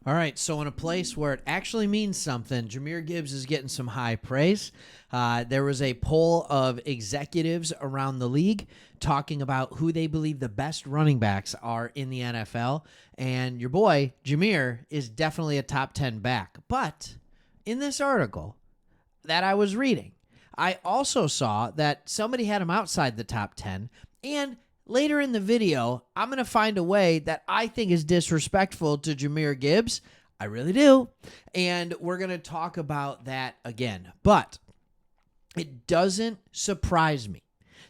All right, so in a place where it actually means something, Jahmyr Gibbs is getting some high praise. There was a poll of executives around the league talking about who they believe the best running backs are in the NFL, and your boy, Jahmyr, is definitely a top 10 back. But in this article that I was reading, I also saw that somebody had him outside the top 10, and later in the video, I'm going to find a way that I think is disrespectful to Jahmyr Gibbs. I really do. And we're going to talk about that again. But it doesn't surprise me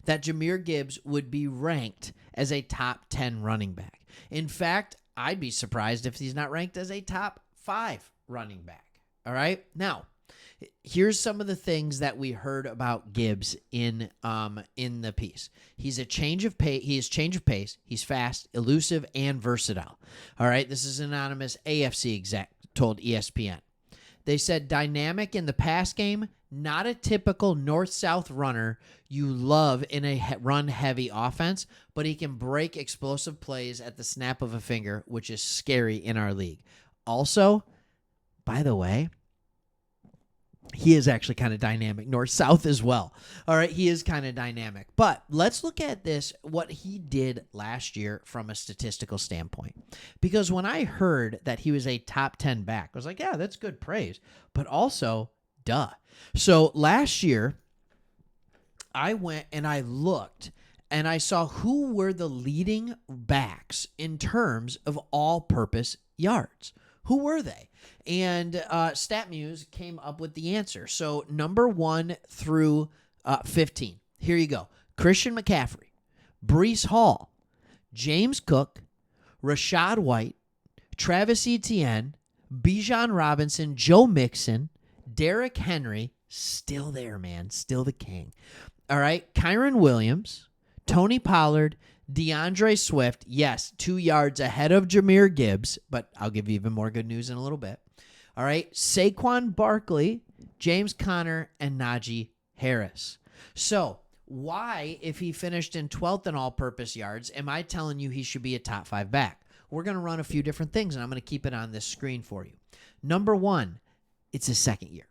that Jahmyr Gibbs would be ranked as a top 10 running back. In fact, I'd be surprised if he's not ranked as a top 5 running back. All right? Now, here's some of the things that we heard about Gibbs in the piece. He's change of pace. He's fast, elusive, and versatile. All right, this is anonymous AFC exec told ESPN. They said dynamic in the pass game, not a typical north-south runner you love in a run-heavy offense, but he can break explosive plays at the snap of a finger, which is scary in our league. Also, by the way, he is actually kind of dynamic, north-south as well. All right, he is kind of dynamic. But let's look at this, what he did last year from a statistical standpoint. Because when I heard that he was a top 10 back, I was like, yeah, that's good praise. But also, duh. So last year, I went and I looked, and I saw who were the leading backs in terms of all-purpose yards. Who were they? And StatMuse came up with the answer. So number 1 through 15. Here you go. Christian McCaffrey, Breece Hall, James Cook, Rashad White, Travis Etienne, Bijan Robinson, Joe Mixon, Derrick Henry, still there, man, still the king. All right, Kyron Williams, Tony Pollard, DeAndre Swift, yes, 2 yards ahead of Jahmyr Gibbs, but I'll give you even more good news in a little bit. All right, Saquon Barkley, James Conner, and Najee Harris. So why, if he finished in 12th in all-purpose yards, am I telling you he should be a top 5 back? We're going to run a few different things, and I'm going to keep it on this screen for you. Number 1, it's his second year.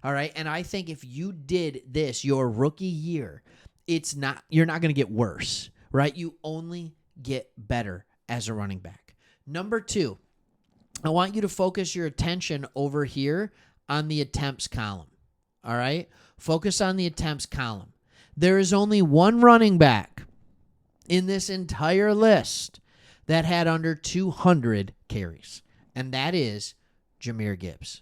All right, and I think if you did this your rookie year, you're not going to get worse. Right? You only get better as a running back. Number 2, I want you to focus your attention over here on the attempts column. All right? Focus on the attempts column. There is only one running back in this entire list that had under 200 carries, and that is Jahmyr Gibbs.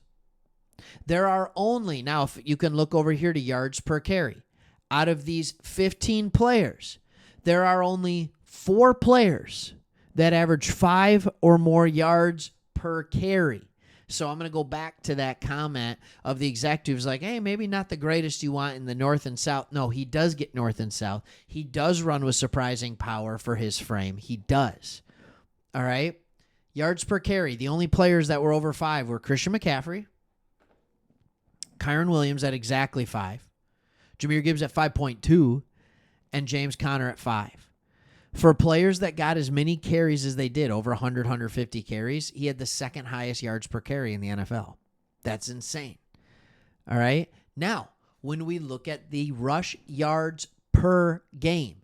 There are only, now if you can look over here to yards per carry, out of these 15 players, there are only 4 players that average 5 or more yards per carry. So I'm going to go back to that comment of the executives like, hey, maybe not the greatest you want in the north and south. No, he does get north and south. He does run with surprising power for his frame. He does. All right. Yards per carry. The only players that were over 5 were Christian McCaffrey, Kyron Williams at exactly 5, Jahmyr Gibbs at 5.2, and James Conner at 5. For players that got as many carries as they did, over 100, 150 carries, he had the second highest yards per carry in the NFL. That's insane. All right? Now, when we look at the rush yards per game,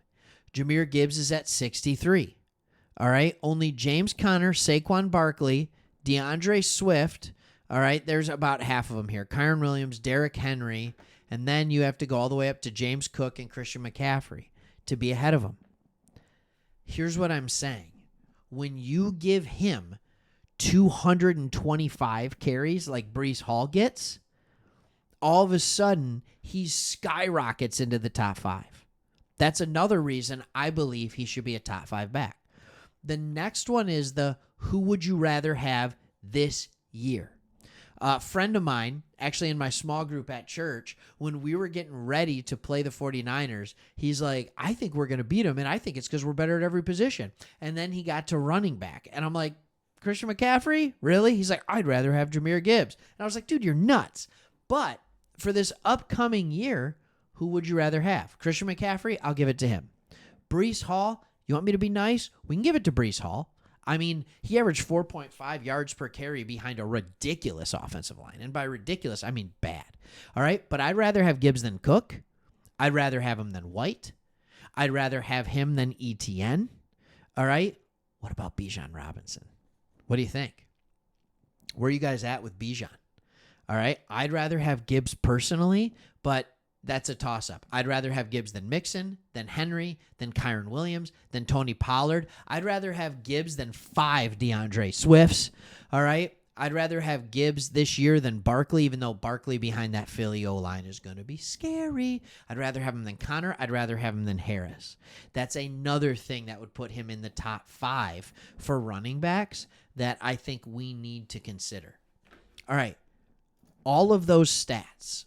Jahmyr Gibbs is at 63. All right? Only James Conner, Saquon Barkley, DeAndre Swift, all right? There's about half of them here. Kyron Williams, Derrick Henry, and then you have to go all the way up to James Cook and Christian McCaffrey to be ahead of him. Here's what I'm saying. When you give him 225 carries like Breece Hall gets, all of a sudden he skyrockets into the top 5. That's another reason I believe he should be a top 5 back. The next one is the who would you rather have this year? A friend of mine, actually in my small group at church, when we were getting ready to play the 49ers, he's like, I think we're going to beat them, and I think it's because we're better at every position. And then he got to running back, and I'm like, Christian McCaffrey? Really? He's like, I'd rather have Jahmyr Gibbs. And I was like, dude, you're nuts. But for this upcoming year, who would you rather have? Christian McCaffrey? I'll give it to him. Breece Hall? You want me to be nice? We can give it to Breece Hall. I mean, he averaged 4.5 yards per carry behind a ridiculous offensive line. And by ridiculous, I mean bad. All right? But I'd rather have Gibbs than Cook. I'd rather have him than White. I'd rather have him than ETN. All right? What about Bijan Robinson? What do you think? Where are you guys at with Bijan? All right? I'd rather have Gibbs personally, but that's a toss-up. I'd rather have Gibbs than Mixon, than Henry, than Kyron Williams, than Tony Pollard. I'd rather have Gibbs than 5 DeAndre Swifts. All right? I'd rather have Gibbs this year than Barkley, even though Barkley behind that Philly O-line is going to be scary. I'd rather have him than Connor. I'd rather have him than Harris. That's another thing that would put him in the top 5 for running backs that I think we need to consider. All right. All of those stats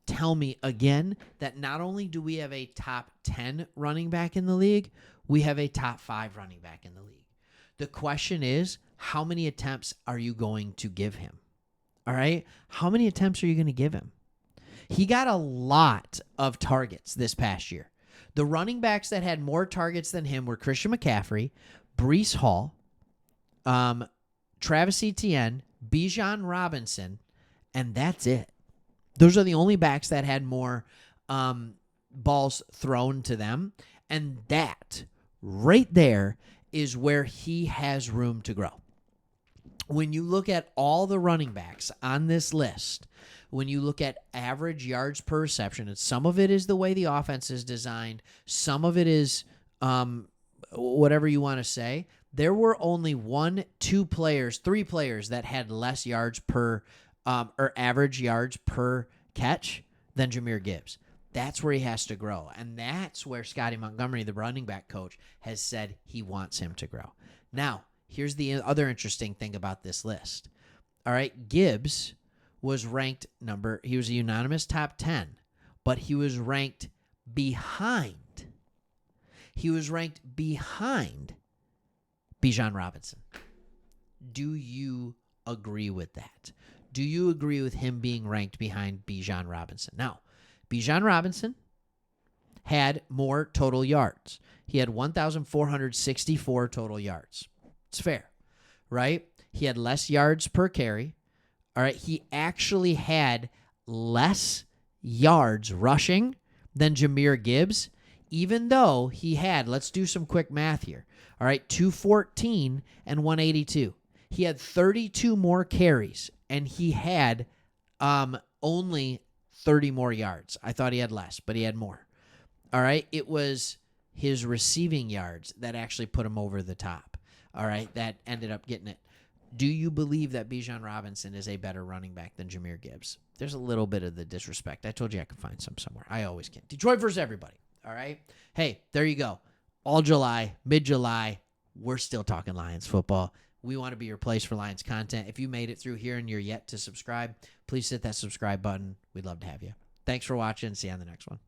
tell me again that not only do we have a top 10 running back in the league, we have a top 5 running back in the league. The question is, how many attempts are you going to give him? All right? How many attempts are you going to give him? He got a lot of targets this past year. The running backs that had more targets than him were Christian McCaffrey, Breece Hall, Travis Etienne, Bijan Robinson, and that's it. Those are the only backs that had more balls thrown to them. And that right there is where he has room to grow. When you look at all the running backs on this list, when you look at average yards per reception, and some of it is the way the offense is designed, some of it is whatever you want to say, there were only 1, 2 players, 3 players that had less yards per or average yards per catch than Jahmyr Gibbs. That's where he has to grow. And that's where Scotty Montgomery, the running back coach, has said he wants him to grow. Now, here's the other interesting thing about this list. All right, Gibbs was ranked he was a unanimous top 10, but he was ranked behind. He was ranked behind Bijan Robinson. Do you agree with that? Do you agree with him being ranked behind Bijan Robinson? Now, Bijan Robinson had more total yards. He had 1,464 total yards. It's fair, right? He had less yards per carry. All right, he actually had less yards rushing than Jahmyr Gibbs, even though he had, let's do some quick math here. All right, 214 and 182. He had 32 more carries, and he had only 30 more yards. I thought he had less, but he had more. All right, it was his receiving yards that actually put him over the top. All right, that ended up getting it. Do you believe that Bijan Robinson is a better running back than Jahmyr Gibbs? There's a little bit of the disrespect. I told you I could find some somewhere. I always can. Detroit versus everybody. All right? Hey, there you go. All July, mid-July, we're still talking Lions football. We want to be your place for Lions content. If you made it through here and you're yet to subscribe, please hit that subscribe button. We'd love to have you. Thanks for watching. See you on the next one.